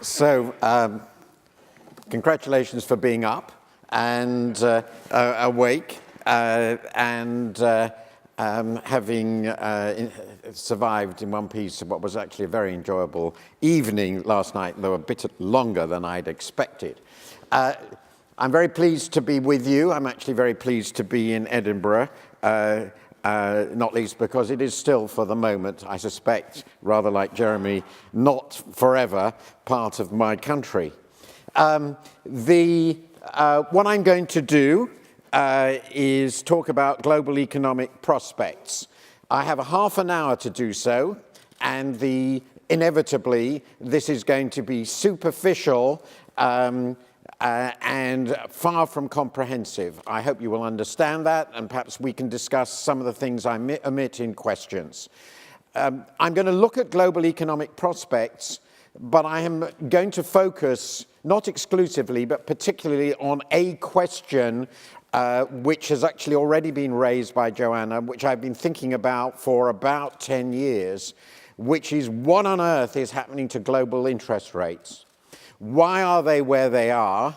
So, congratulations for being up and awake and having survived in one piece of what was actually a very enjoyable evening last night, though a bit longer than I'd expected. I'm very pleased to be with you. I'm actually very pleased to be in Edinburgh. Not least because it is still, for the moment, I suspect, rather like Jeremy, not forever part of my country. What I'm going to do is talk about global economic prospects. I have a half an hour to do so, and inevitably this is going to be superficial and far from comprehensive. I hope you will understand that, and perhaps we can discuss some of the things I omit in questions. I'm going to look at global economic prospects, but I am going to focus not exclusively, but particularly on a question which has actually already been raised by Joanna, which I've been thinking about for about 10 years, which is what on earth is happening to global interest rates? Why are they where they are,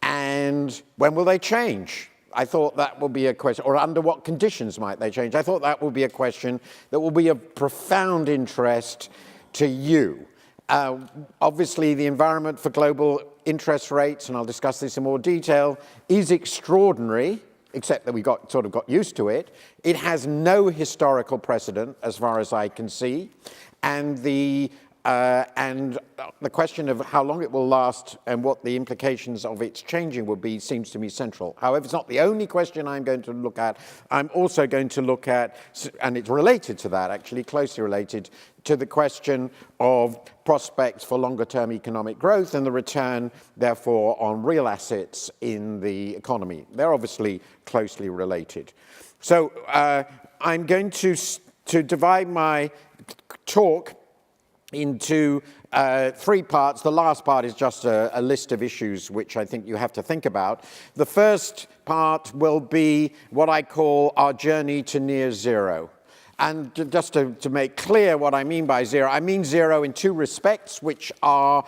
and when will they change? I thought that would be a question, or under what conditions might they change? I thought that would be a question that will be of profound interest to you. Obviously, the environment for global interest rates, and I'll discuss this in more detail, is extraordinary, except that we sort of got used to it. It has no historical precedent, as far as I can see, and the question of how long it will last and what the implications of its changing will be seems to me central. However, it's not the only question I'm going to look at. I'm also going to look at, and it's related to that, actually closely related to the question of prospects for longer-term economic growth and the return, therefore, on real assets in the economy. They're obviously closely related. So I'm going to divide my talk into three parts. The last part is just a list of issues which I think you have to think about. The first part will be what I call our journey to near zero. And just to make clear what I mean by zero, I mean zero in two respects which are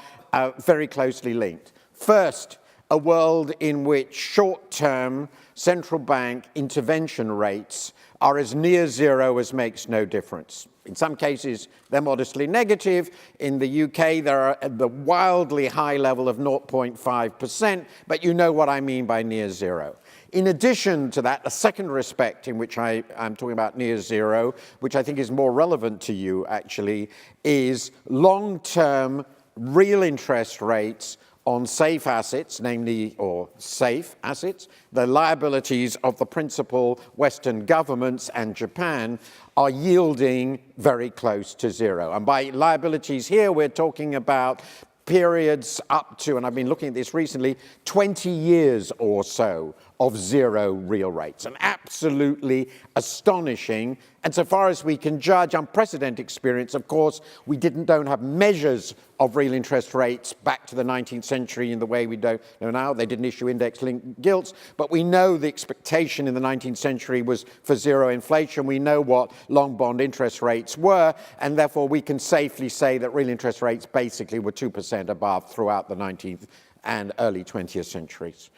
very closely linked. First, a world in which short-term central bank intervention rates are as near zero as makes no difference. In some cases, they're modestly negative. In the UK, they're at the wildly high level of 0.5%, but you know what I mean by near zero. In addition to that, the second respect in which I'm talking about near zero, which I think is more relevant to you, actually, is long-term real interest rates on safe assets, namely, or safe assets, the liabilities of the principal Western governments and Japan are yielding very close to zero. And by liabilities here, we're talking about periods up to, and I've been looking at this recently, 20 years or so of zero real rates. An absolutely astonishing, and so far as we can judge, unprecedented experience. Of course, we don't have measures of real interest rates back to the 19th century in the way we do now. They didn't issue index-linked gilts, but we know the expectation in the 19th century was for zero inflation. We know what long bond interest rates were, and therefore we can safely say that real interest rates basically were 2% above throughout the 19th and early 20th centuries.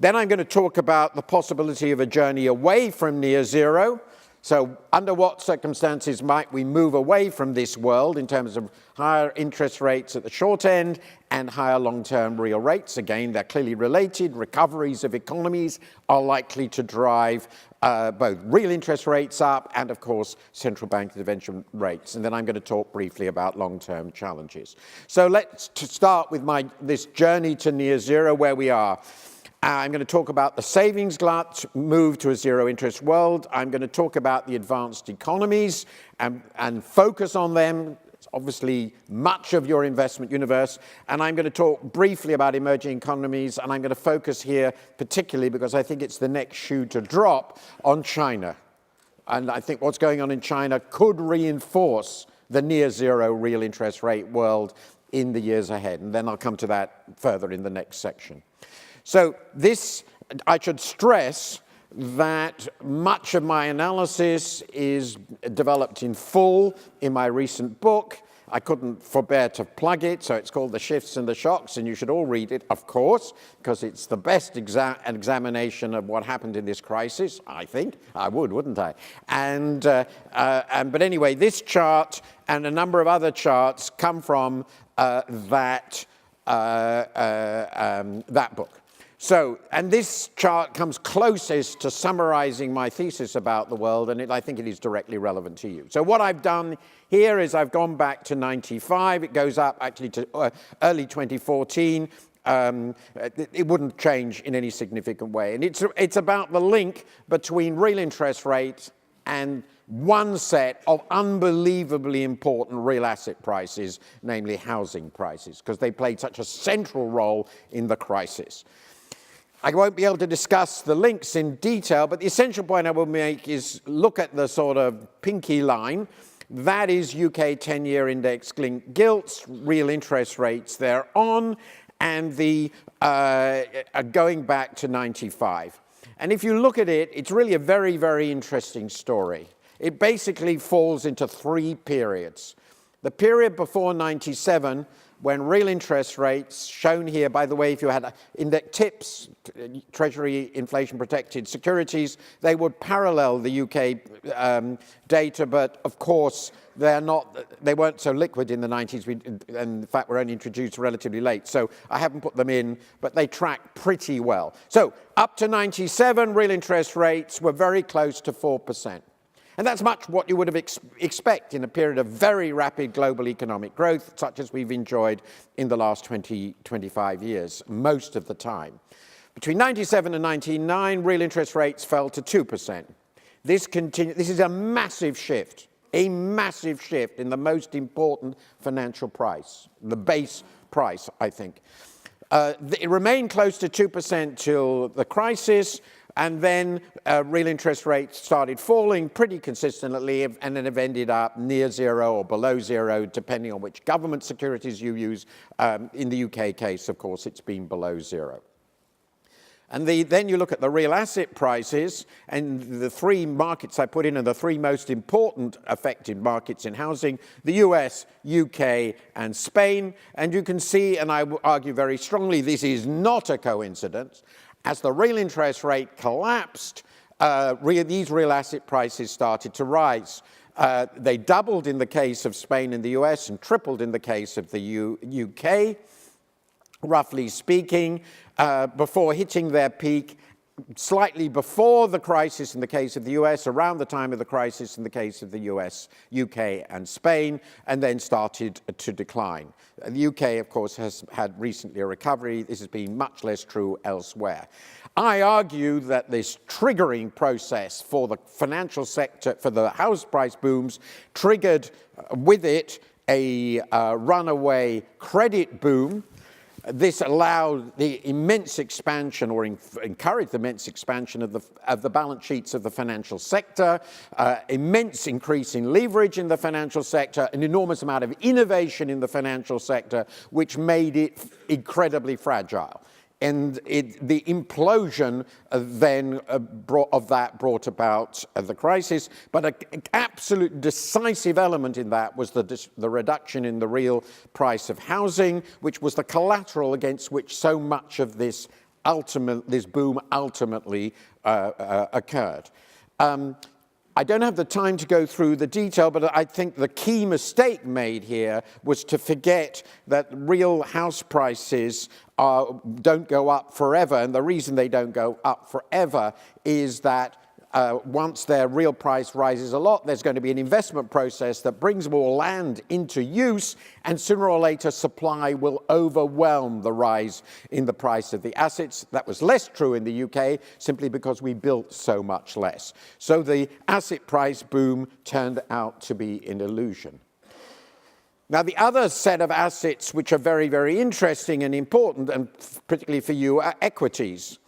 Then I'm going to talk about the possibility of a journey away from near zero. So under what circumstances might we move away from this world in terms of higher interest rates at the short end and higher long-term real rates? Again, they're clearly related. Recoveries of economies are likely to drive both real interest rates up and, of course, central bank intervention rates. And then I'm going to talk briefly about long-term challenges. So let's start with this journey to near zero, where we are. I'm going to talk about the savings glut, move to a zero-interest world. I'm going to talk about the advanced economies and focus on them. It's obviously much of your investment universe. And I'm going to talk briefly about emerging economies, and I'm going to focus here particularly because I think it's the next shoe to drop on China. And I think what's going on in China could reinforce the near-zero real interest rate world in the years ahead. And then I'll come to that further in the next section. So I should stress that much of my analysis is developed in full in my recent book, I couldn't forbear to plug it, so it's called The Shifts and the Shocks, and you should all read it, of course, because it's the best examination of what happened in this crisis, I think. I would, wouldn't I? But anyway, this chart and a number of other charts come from that book. So, and this chart comes closest to summarizing my thesis about the world, and I think it is directly relevant to you. So what I've done here is I've gone back to 95. It goes up actually to early 2014. It wouldn't change in any significant way. And it's about the link between real interest rates and one set of unbelievably important real asset prices, namely housing prices, because they played such a central role in the crisis. I won't be able to discuss the links in detail, but the essential point I will make is look at the sort of pinky line. That is UK 10-year index-linked gilts, real interest rates thereon, and the going back to 95. And if you look at it, it's really a very, very interesting story. It basically falls into three periods. The period before 97, when real interest rates, shown here, by the way, if you had index TIPS, Treasury inflation-protected securities, they would parallel the UK data, but of course, they weren't so liquid in the 90s, and in fact, were only introduced relatively late. So I haven't put them in, but they track pretty well. So up to 97, real interest rates were very close to 4%. And that's much what you would have expect in a period of very rapid global economic growth, such as we've enjoyed in the last 20, 25 years, most of the time. Between 97 and 99, real interest rates fell to 2%. This is a massive shift in the most important financial price, the base price, I think. It remained close to 2% till the crisis, and then real interest rates started falling pretty consistently, and then have ended up near zero or below zero, depending on which government securities you use. In the UK case, of course, it's been below zero. And then you look at the real asset prices, and the three markets I put in are the three most important affected markets in housing: the US, UK, and Spain. And you can see, and I argue very strongly, this is not a coincidence. As the real interest rate collapsed, these real asset prices started to rise. They doubled in the case of Spain and the US and tripled in the case of the UK, roughly speaking, before hitting their peak slightly before the crisis in the case of the US, around the time of the crisis in the case of the US, UK, and Spain, and then started to decline. The UK, of course, has had recently a recovery. This has been much less true elsewhere. I argue that this triggering process for the financial sector, for the house price booms, triggered with it a runaway credit boom. This allowed the immense expansion, or encouraged the immense expansion of the balance sheets of the financial sector, immense increase in leverage in the financial sector, an enormous amount of innovation in the financial sector, which made it incredibly fragile. And the implosion then brought about the crisis. But an absolute decisive element in that was the reduction in the real price of housing, which was the collateral against which so much of this boom ultimately occurred. I don't have the time to go through the detail, but I think the key mistake made here was to forget that real house prices don't go up forever. And the reason they don't go up forever is that once their real price rises a lot, there's going to be an investment process that brings more land into use, and sooner or later supply will overwhelm the rise in the price of the assets. That was less true in the UK, simply because we built so much less. So the asset price boom turned out to be an illusion. Now, the other set of assets which are very, very interesting and important, and particularly for you, are equities.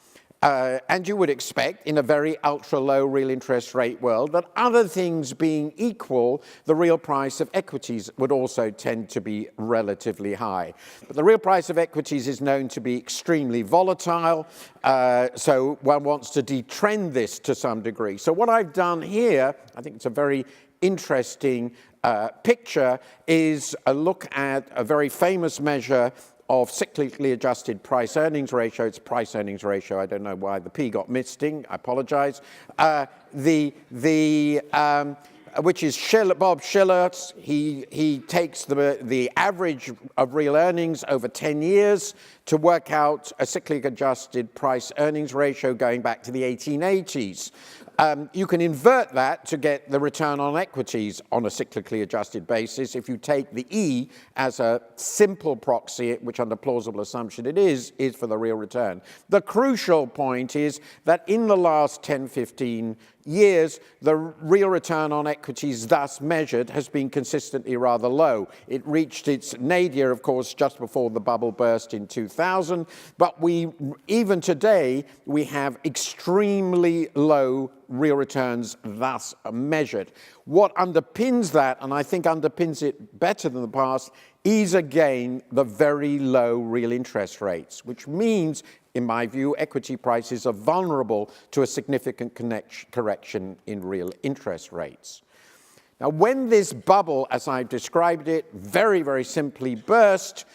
And you would expect, in a very ultra-low real interest rate world, that other things being equal, the real price of equities would also tend to be relatively high. But the real price of equities is known to be extremely volatile, so one wants to detrend this to some degree. So what I've done here, I think it's a very interesting picture is a look at a very famous measure of cyclically adjusted price-earnings ratio. It's price-earnings ratio. I don't know why the P got missing. I apologize. Which is Bob Shiller. He takes the average of real earnings over 10 years to work out a cyclically adjusted price-earnings ratio going back to the 1880s. You can invert that to get the return on equities on a cyclically adjusted basis if you take the E as a simple proxy, which under plausible assumption it is for the real return. The crucial point is that in the last 10, 15 years, the real return on equities thus measured has been consistently rather low. It reached its nadir, of course, just before the bubble burst in 2000, but even today, we have extremely low real returns thus measured. What underpins that, and I think underpins it better than the past, is again the very low real interest rates, which means, in my view, equity prices are vulnerable to a significant correction in real interest rates. Now, when this bubble, as I've described it, very, very simply burst,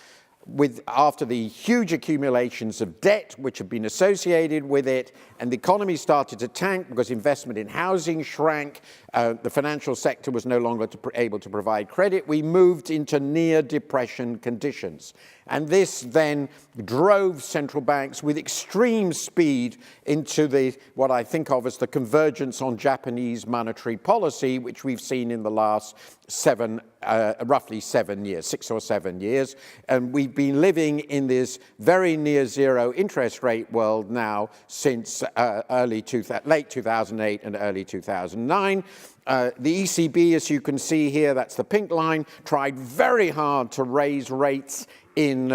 after the huge accumulations of debt which have been associated with it, and the economy started to tank because investment in housing shrank, the financial sector was no longer able to provide credit, we moved into near depression conditions. And this then drove central banks with extreme speed into what I think of as the convergence on Japanese monetary policy, which we've seen in the last roughly 7 years, 6 or 7 years. And we've been living in this very near zero interest rate world now since late 2008 and early 2009. The ECB, as you can see here, that's the pink line, tried very hard to raise rates in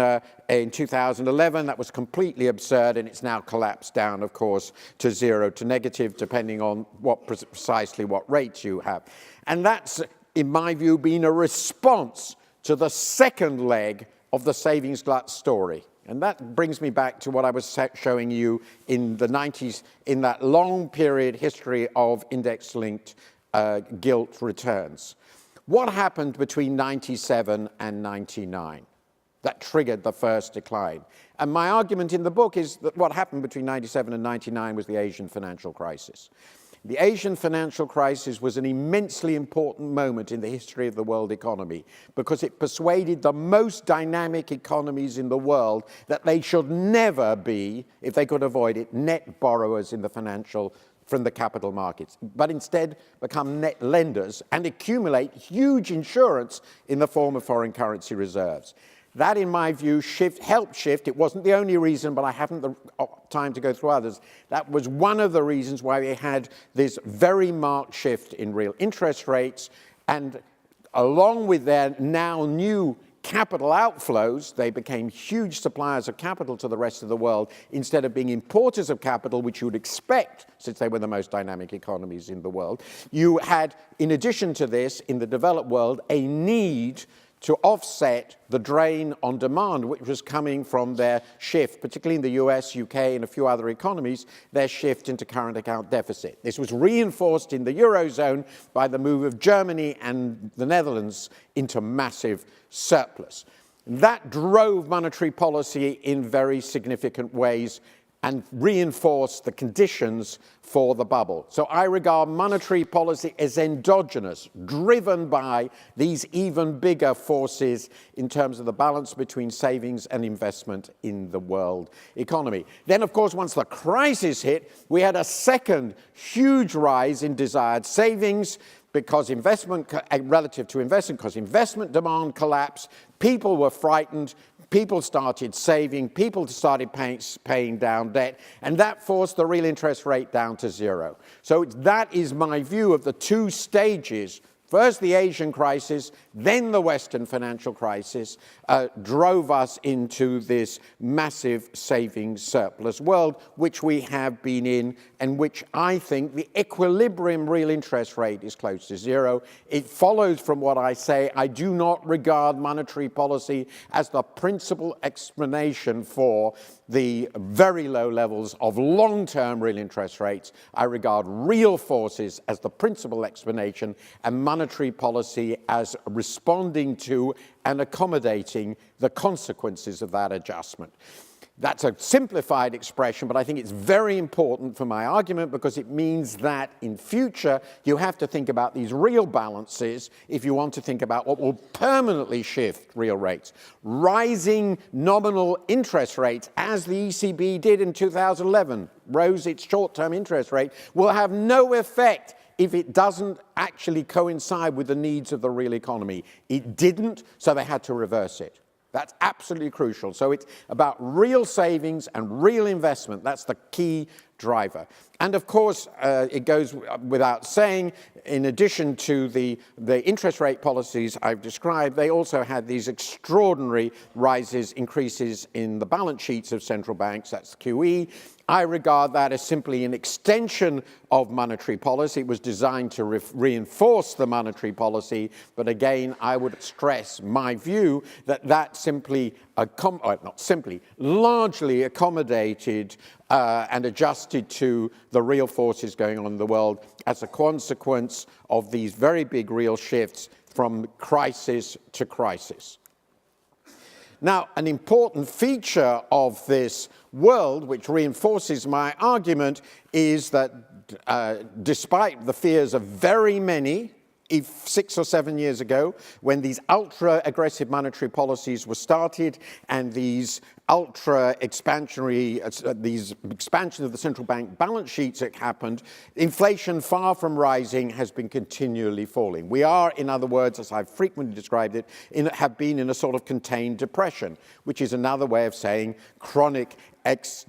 2011. That was completely absurd, and it's now collapsed down, of course, to zero to negative, depending on precisely what rates you have. And that's, in my view, been a response to the second leg of the savings glut story. And that brings me back to what I was showing you in the 90s, in that long period history of index-linked gilt returns. What happened between 97 and 99 that triggered the first decline? And my argument in the book is that what happened between 97 and 99 was the Asian financial crisis. The Asian financial crisis was an immensely important moment in the history of the world economy because it persuaded the most dynamic economies in the world that they should never be, if they could avoid it, net borrowers in the from the capital markets, but instead become net lenders and accumulate huge insurance in the form of foreign currency reserves. That, in my view, helped shift. It wasn't the only reason, but I haven't the time to go through others. That was one of the reasons why we had this very marked shift in real interest rates. And along with their now new capital outflows, they became huge suppliers of capital to the rest of the world instead of being importers of capital, which you would expect since they were the most dynamic economies in the world. You had, in addition to this, in the developed world, a need to offset the drain on demand, which was coming from their shift, particularly in the US, UK, and a few other economies, their shift into current account deficit. This was reinforced in the Eurozone by the move of Germany and the Netherlands into massive surplus. That drove monetary policy in very significant ways and reinforced the conditions for the bubble. So I regard monetary policy as endogenous, driven by these even bigger forces in terms of the balance between savings and investment in the world economy. Then, of course, once the crisis hit, we had a second huge rise in desired savings because relative to investment, because investment demand collapsed, people were frightened, people started saving, people started paying down debt, and that forced the real interest rate down to zero. So that is my view of the two stages. First, the Asian crisis, then the Western financial crisis drove us into this massive savings surplus world, which we have been in, and which I think the equilibrium real interest rate is close to zero. It follows from what I say. I do not regard monetary policy as the principal explanation for the very low levels of long-term real interest rates. I regard real forces as the principal explanation and monetary policy as responding to and accommodating the consequences of that adjustment. That's a simplified expression, but I think it's very important for my argument because it means that in future you have to think about these real balances if you want to think about what will permanently shift real rates. Rising nominal interest rates, as the ECB did in 2011, rose its short-term interest rate, will have no effect if it doesn't actually coincide with the needs of the real economy. It didn't, so they had to reverse it. That's absolutely crucial. So it's about real savings and real investment. That's the key driver. And of course, it goes without saying, in addition to the interest rate policies I've described, they also had these extraordinary increases in the balance sheets of central banks. That's QE. I regard that as simply an extension of monetary policy. It was designed to reinforce the monetary policy, but again, I would stress my view that that simply, largely accommodated and adjusted to the real forces going on in the world as a consequence of these very big real shifts from crisis to crisis. Now, an important feature of this world, which reinforces my argument, is that despite the fears of very many, 6 or 7 years ago, when these ultra-aggressive monetary policies were started and these these expansion of the central bank balance sheets that happened, inflation, far from rising, has been continually falling. We are, in other words, as I've frequently described it, have been in a sort of contained depression, which is another way of saying chronic excess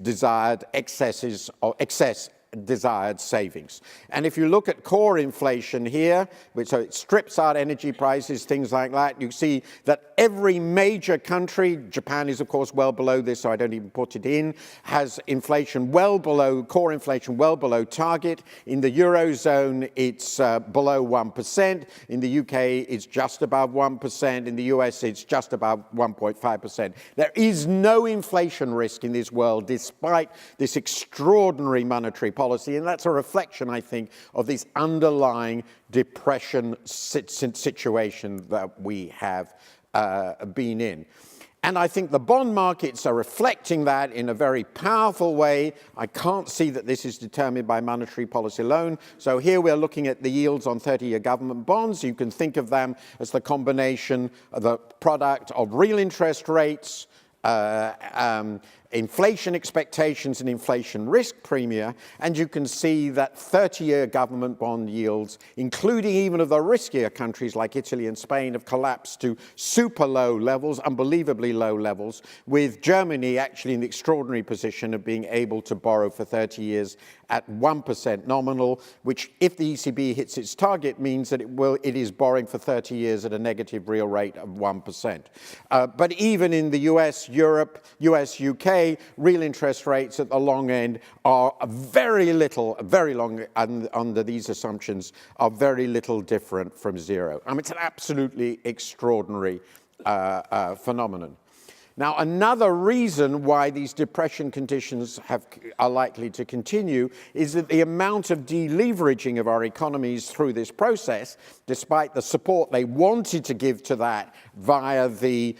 desired savings. And if you look at core inflation here, so it strips out energy prices, things like that, you see that every major country, Japan is of course well below this, so I don't even put it in, has inflation well below, core inflation well below target. In the Eurozone, it's below 1%. In the UK, it's just above 1%. In the US, it's just above 1.5%. There is no inflation risk in this world despite this extraordinary monetary policy, and that's a reflection, I think, of this underlying depression situation that we have been in. And I think the bond markets are reflecting that in a very powerful way. I can't see that this is determined by monetary policy alone. So here we're looking at the yields on 30-year government bonds. You can think of them as the combination of the product of real interest rates, inflation expectations and inflation risk premia, and you can see that 30-year government bond yields, including even of the riskier countries like Italy and Spain, have collapsed to super low levels, unbelievably low levels, with Germany actually in the extraordinary position of being able to borrow for 30 years at 1% nominal, which, if the ECB hits its target, means that it is borrowing for 30 years at a negative real rate of 1%. But even in the US, Europe, US, UK, real interest rates at the long end are very long under these assumptions, are very little different from zero. I mean, it's an absolutely extraordinary phenomenon. Now, another reason why these depression conditions are likely to continue is that the amount of deleveraging of our economies through this process, despite the support they wanted to give to that via the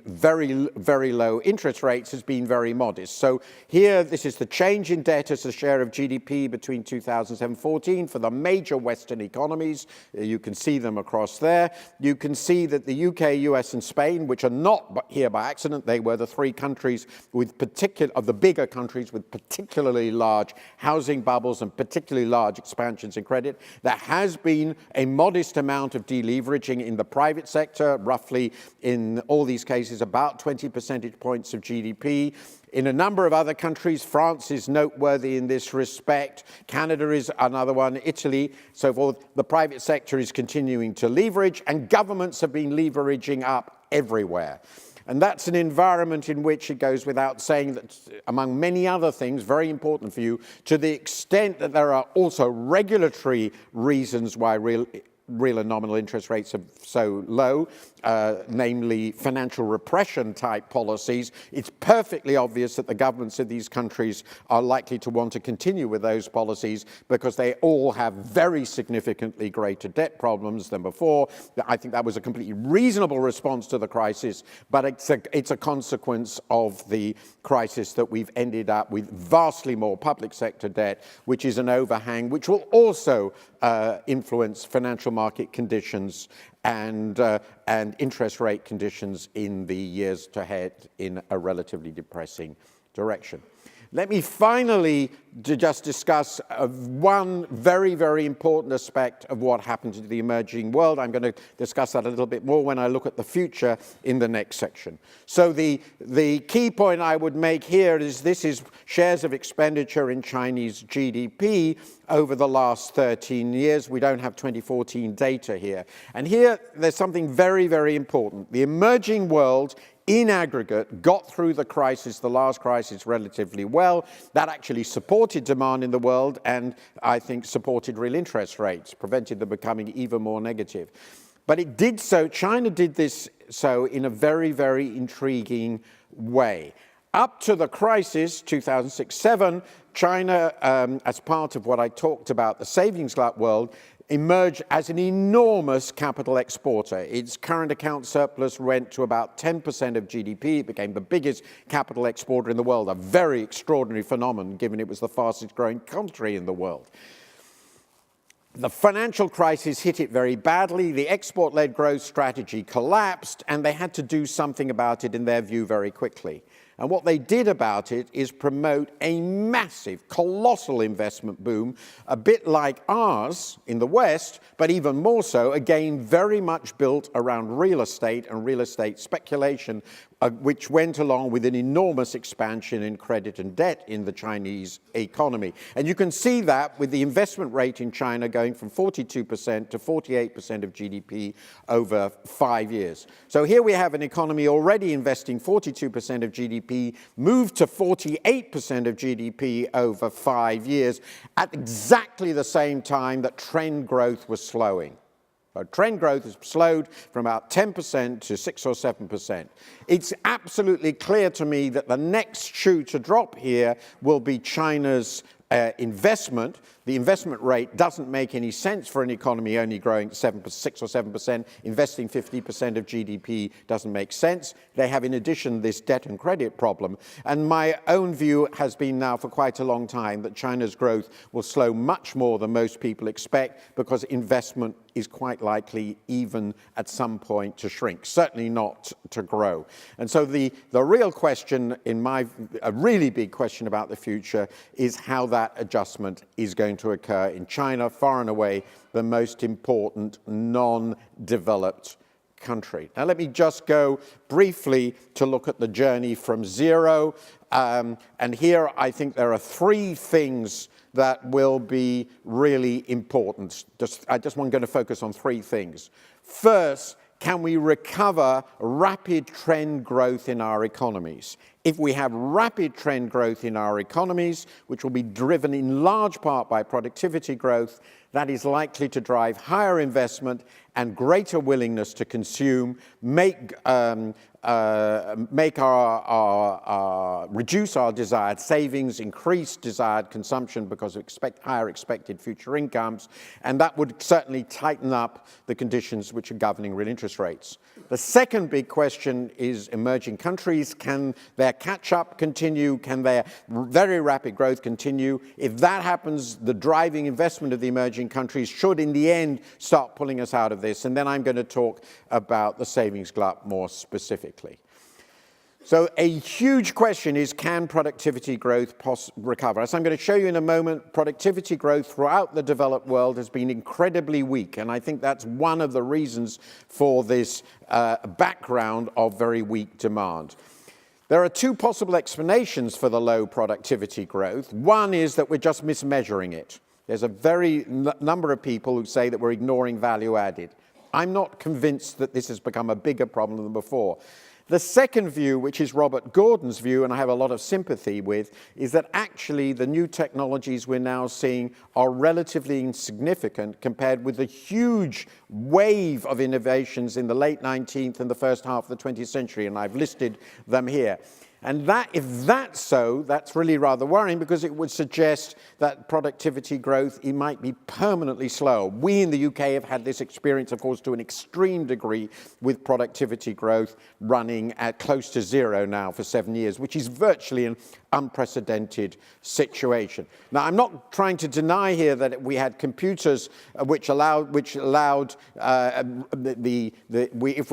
very low interest rates, has been very modest. So here, this is the change in debt as a share of GDP between 2007 and 2014 for the major Western economies. You can see them across there. You can see that the UK, US, and Spain, which are not here by accident, they were the three countries of the bigger countries with particularly large housing bubbles and particularly large expansions in credit. There has been a modest amount of deleveraging in the private sector, roughly in all these cases about 20 percentage points of GDP. In a number of other countries, France is noteworthy in this respect. Canada is another one, Italy, so forth. The private sector is continuing to leverage, and governments have been leveraging up everywhere. And that's an environment in which it goes without saying that, among many other things, very important for you, to the extent that there are also regulatory reasons why real real and nominal interest rates are so low, namely financial repression type policies, it's perfectly obvious that the governments of these countries are likely to want to continue with those policies because they all have very significantly greater debt problems than before. I think that was a completely reasonable response to the crisis, but it's a consequence of the crisis that we've ended up with vastly more public sector debt, which is an overhang, which will also influence financial market conditions and interest rate conditions in the years to head in a relatively depressing direction. Let me finally just discuss one very, very important aspect of what happened to the emerging world. I'm going to discuss that a little bit more when I look at the future in the next section. So the key point I would make here is this is shares of expenditure in Chinese GDP over the last 13 years. We don't have 2014 data here. And here there's something very, very important. The emerging world in aggregate, got through the crisis, the last crisis, relatively well. That actually supported demand in the world and I think supported real interest rates, prevented them becoming even more negative. But it did so, China did this so in a very, very intriguing way. Up to the crisis, 2006-07, China, as part of what I talked about, the savings glut world, emerged as an enormous capital exporter. Its current account surplus went to about 10% of GDP. It became the biggest capital exporter in the world, a very extraordinary phenomenon given it was the fastest growing country in the world. The financial crisis hit it very badly. The export-led growth strategy collapsed, and they had to do something about it, in their view, very quickly. And what they did about it is promote a massive, colossal investment boom, a bit like ours in the West, but even more so, again, very much built around real estate and real estate speculation, which went along with an enormous expansion in credit and debt in the Chinese economy. And you can see that with the investment rate in China going from 42% to 48% of GDP over 5 years. So here we have an economy already investing 42% of GDP, moved to 48% of GDP over 5 years, at exactly the same time that trend growth was slowing. Trend growth has slowed from about 10% to 6 or 7%. It's absolutely clear to me that the next shoe to drop here will be China's investment. The investment rate doesn't make any sense for an economy only growing 6 or 7%. Investing 50% of GDP doesn't make sense. They have, in addition, this debt and credit problem. And my own view has been now for quite a long time that China's growth will slow much more than most people expect because investment is quite likely even at some point to shrink, certainly not to grow. And so the real question, a really big question about the future is how that adjustment is going to occur in China, far and away the most important non-developed country. Now let me just go briefly to look at the journey from zero. And here I think there are three things that will be really important. I just want to focus on three things. First, can we recover rapid trend growth in our economies? If we have rapid trend growth in our economies, which will be driven in large part by productivity growth, that is likely to drive higher investment and greater willingness to consume, reduce our desired savings, increase desired consumption because of higher expected future incomes, and that would certainly tighten up the conditions which are governing real interest rates. The second big question is emerging countries. Can their catch-up continue? Can their very rapid growth continue? If that happens, the driving investment of the emerging countries should, in the end, start pulling us out of this. And then I'm going to talk about the savings glut more specifically. So a huge question is, can productivity growth recover? As I'm going to show you in a moment, productivity growth throughout the developed world has been incredibly weak, and I think that's one of the reasons for this background of very weak demand. There are two possible explanations for the low productivity growth. One is that we're just mismeasuring it. There's a very number of people who say that we're ignoring value added. I'm not convinced that this has become a bigger problem than before. The second view, which is Robert Gordon's view, and I have a lot of sympathy with, is that actually the new technologies we're now seeing are relatively insignificant compared with the huge wave of innovations in the late 19th and the first half of the 20th century, and I've listed them here. And that, if that's so, that's really rather worrying because it would suggest that productivity growth, it might be permanently slow. We in the UK have had this experience, of course, to an extreme degree with productivity growth running at close to zero now for 7 years, which is virtually an unprecedented situation. Now, I'm not trying to deny here that we had computers which allowed if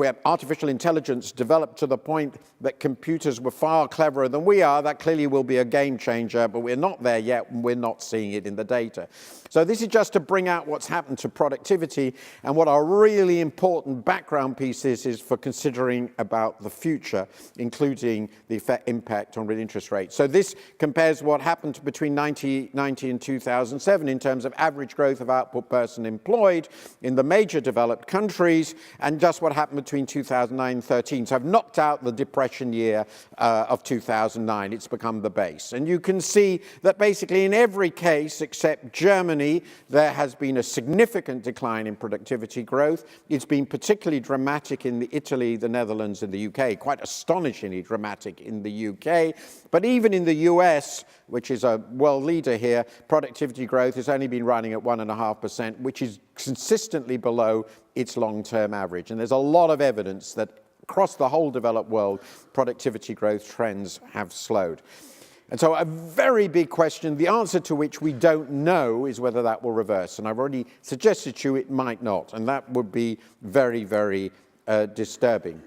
we have artificial intelligence developed to the point that computers were far cleverer than we are, that clearly will be a game changer, but we're not there yet, and we're not seeing it in the data. So this is just to bring out what's happened to productivity and what our really important background pieces is for considering about the future, including the impact on real interest rates. So this compares what happened between 1990 and 2007 in terms of average growth of output person employed in the major developed countries, and just what happened between 2009 and 13. So I've knocked out the depression year of 2009. It's become the base. And you can see that basically in every case except Germany, there has been a significant decline in productivity growth. It's been particularly dramatic in Italy, the Netherlands, and the UK, quite astonishingly dramatic in the UK. But even in the US, which is a world leader here, productivity growth has only been running at 1.5%, which is consistently below its long-term average. And there's a lot of evidence that across the whole developed world, productivity growth trends have slowed. And so a very big question, the answer to which we don't know, is whether that will reverse. And I've already suggested to you it might not, and that would be very, very disturbing.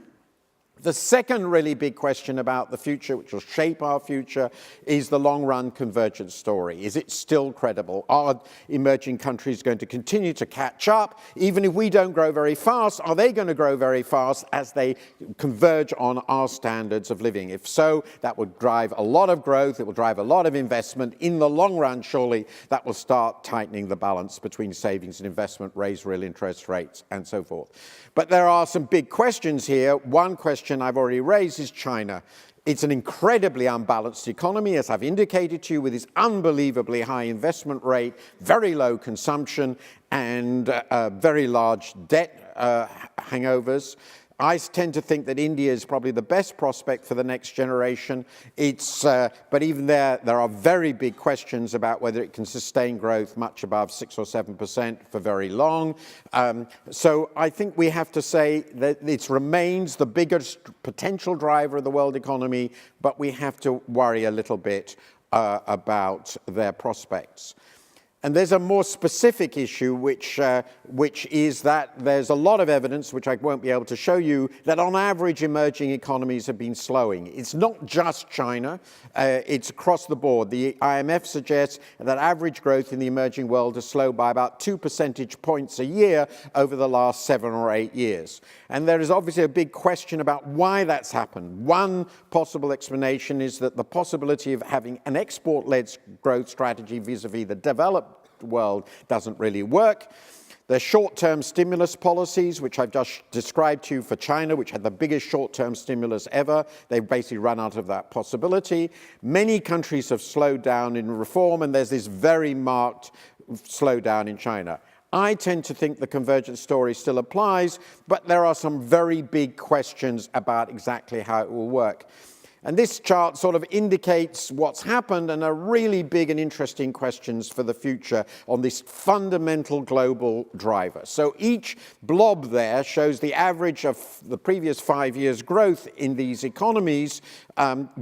The second really big question about the future, which will shape our future, is the long-run convergence story. Is it still credible? Are emerging countries going to continue to catch up? Even if we don't grow very fast, are they going to grow very fast as they converge on our standards of living? If so, that would drive a lot of growth. It will drive a lot of investment. In the long run, surely, that will start tightening the balance between savings and investment, raise real interest rates, and so forth. But there are some big questions here. One question I've already raised is China. It's an incredibly unbalanced economy, as I've indicated to you, with its unbelievably high investment rate, very low consumption, and very large debt hangovers. I tend to think that India is probably the best prospect for the next generation. But even there are very big questions about whether it can sustain growth much above 6 or 7% for very long. So I think we have to say that it remains the biggest potential driver of the world economy, but we have to worry a little bit about their prospects. And there's a more specific issue, which is that there's a lot of evidence, which I won't be able to show you, that on average emerging economies have been slowing. It's not just China, it's across the board. The IMF suggests that average growth in the emerging world has slowed by about 2 percentage points a year over the last 7 or 8 years. And there is obviously a big question about why that's happened. One possible explanation is that the possibility of having an export-led growth strategy vis-a-vis the developed world doesn't really work. There's short-term stimulus policies, which I've just described to you for China, which had the biggest short-term stimulus ever. They've basically run out of that possibility. Many countries have slowed down in reform, and there's this very marked slowdown in China. I tend to think the convergence story still applies, but there are some very big questions about exactly how it will work. And this chart sort of indicates what's happened and are really big and interesting questions for the future on this fundamental global driver. So each blob there shows the average of the previous 5 years' growth in these economies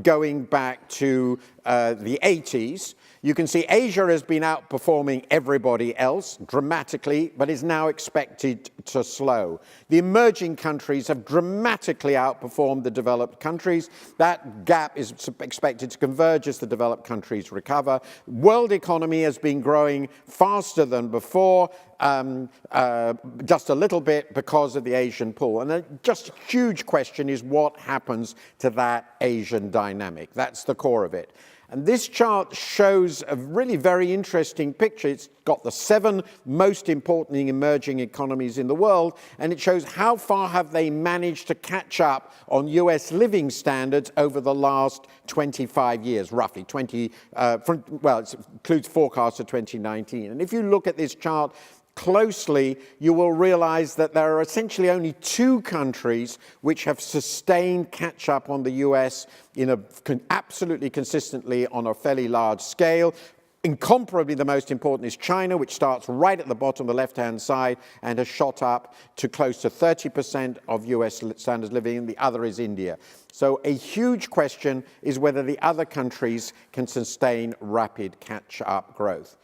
going back to the 80s. You can see Asia has been outperforming everybody else dramatically, but is now expected to slow. The emerging countries have dramatically outperformed the developed countries. That gap is expected to converge as the developed countries recover. World economy has been growing faster than before, just a little bit because of the Asian pull. And just a huge question is what happens to that Asian dynamic. That's the core of it. And this chart shows a really very interesting picture. It's got the 7 most important emerging economies in the world, and it shows how far have they managed to catch up on US living standards over the last 25 years, roughly. It includes forecasts of 2019. And if you look at this chart closely, you will realize that there are essentially only 2 countries which have sustained catch-up on the US absolutely consistently on a fairly large scale. Incomparably, the most important is China, which starts right at the bottom, the left-hand side, and has shot up to close to 30% of US standards living, and the other is India. So a huge question is whether the other countries can sustain rapid catch-up growth.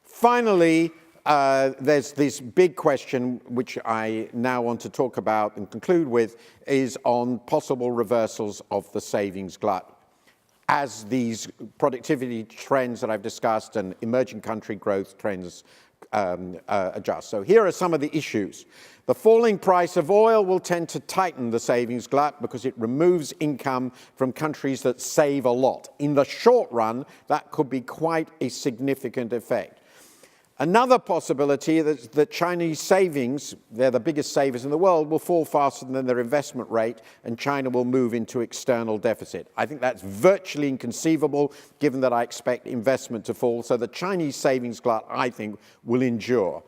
Finally, there's this big question, which I now want to talk about and conclude with, is on possible reversals of the savings glut as these productivity trends that I've discussed and emerging country growth trends adjust. So here are some of the issues. The falling price of oil will tend to tighten the savings glut because it removes income from countries that save a lot. In the short run, that could be quite a significant effect. Another possibility is that Chinese savings, they're the biggest savers in the world, will fall faster than their investment rate, and China will move into external deficit. I think that's virtually inconceivable, given that I expect investment to fall. So the Chinese savings glut, I think, will endure.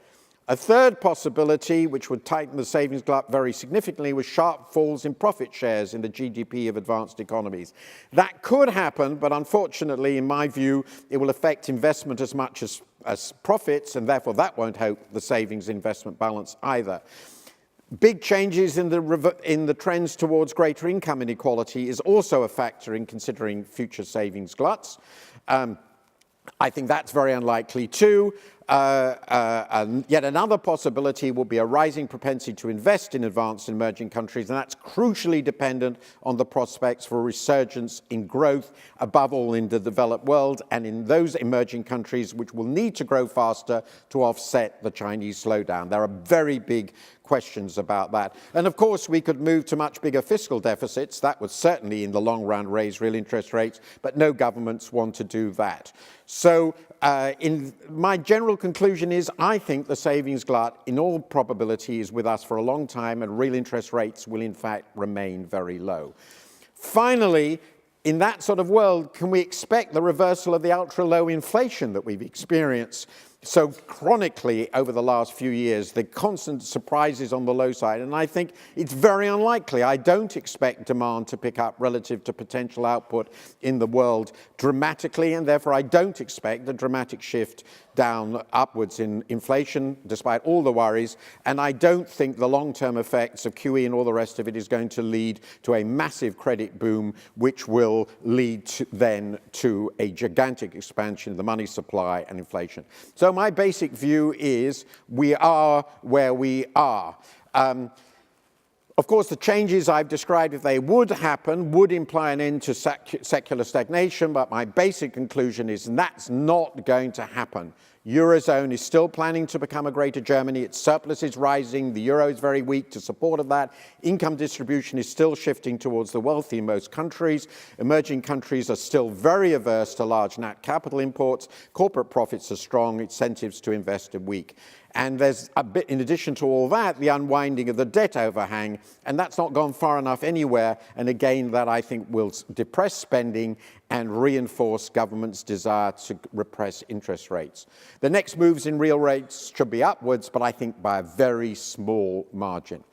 A third possibility, which would tighten the savings glut very significantly, was sharp falls in profit shares in the GDP of advanced economies. That could happen, but unfortunately, in my view, it will affect investment as much as profits, and therefore that won't help the savings investment balance either. Big changes in the trends towards greater income inequality is also a factor in considering future savings gluts. I think that's very unlikely too. And yet another possibility will be a rising propensity to invest in advanced and emerging countries, and that's crucially dependent on the prospects for a resurgence in growth, above all in the developed world and in those emerging countries which will need to grow faster to offset the Chinese slowdown. There are very big questions about that. And of course, we could move to much bigger fiscal deficits. That would certainly, in the long run, raise real interest rates, but no governments want to do that. So in my general conclusion is I think the savings glut, in all probability, is with us for a long time, and real interest rates will, in fact, remain very low. Finally, in that sort of world, can we expect the reversal of the ultra-low inflation that we've experienced so chronically over the last few years, the constant surprises on the low side? And I think it's very unlikely. I don't expect demand to pick up relative to potential output in the world dramatically, and therefore I don't expect a dramatic shift down upwards in inflation, despite all the worries. And I don't think the long-term effects of QE and all the rest of it is going to lead to a massive credit boom, which will lead then to a gigantic expansion of the money supply and inflation. So my basic view is we are where we are. Of course, the changes I've described, if they would happen, would imply an end to secular stagnation, but my basic conclusion is that's not going to happen. Eurozone is still planning to become a greater Germany. Its surplus is rising. The euro is very weak to support of that. Income distribution is still shifting towards the wealthy in most countries. Emerging countries are still very averse to large net capital imports. Corporate profits are strong. Incentives to invest are weak. And there's a bit, in addition to all that, the unwinding of the debt overhang, and that's not gone far enough anywhere. And again, that I think will depress spending and reinforce governments' desire to repress interest rates. The next moves in real rates should be upwards, but I think by a very small margin.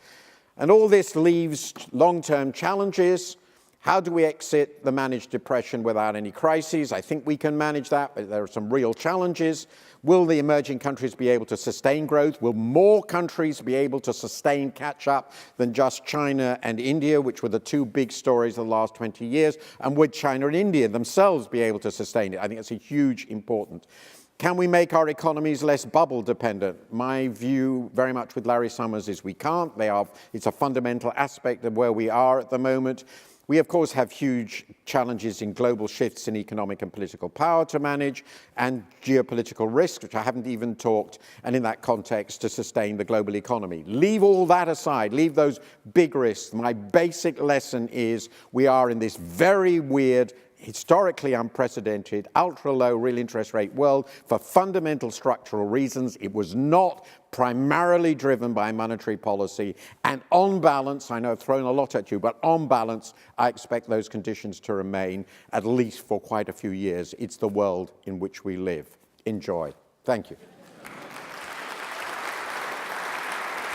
And all this leaves long-term challenges. How do we exit the managed depression without any crises? I think we can manage that, but there are some real challenges. Will the emerging countries be able to sustain growth? Will more countries be able to sustain catch-up than just China and India, which were the two big stories of the last 20 years? And would China and India themselves be able to sustain it? I think it's a huge important. Can we make our economies less bubble dependent? My view, very much with Larry Summers, is we can't. It's a fundamental aspect of where we are at the moment. We, of course, have huge challenges in global shifts in economic and political power to manage, and geopolitical risks, which I haven't even talked, and in that context, to sustain the global economy. Leave all that aside, leave those big risks. My basic lesson is we are in this very weird, historically unprecedented, ultra-low real interest rate world for fundamental structural reasons. It was not primarily driven by monetary policy. And on balance, I know I've thrown a lot at you, but on balance, I expect those conditions to remain at least for quite a few years. It's the world in which we live. Enjoy. Thank you.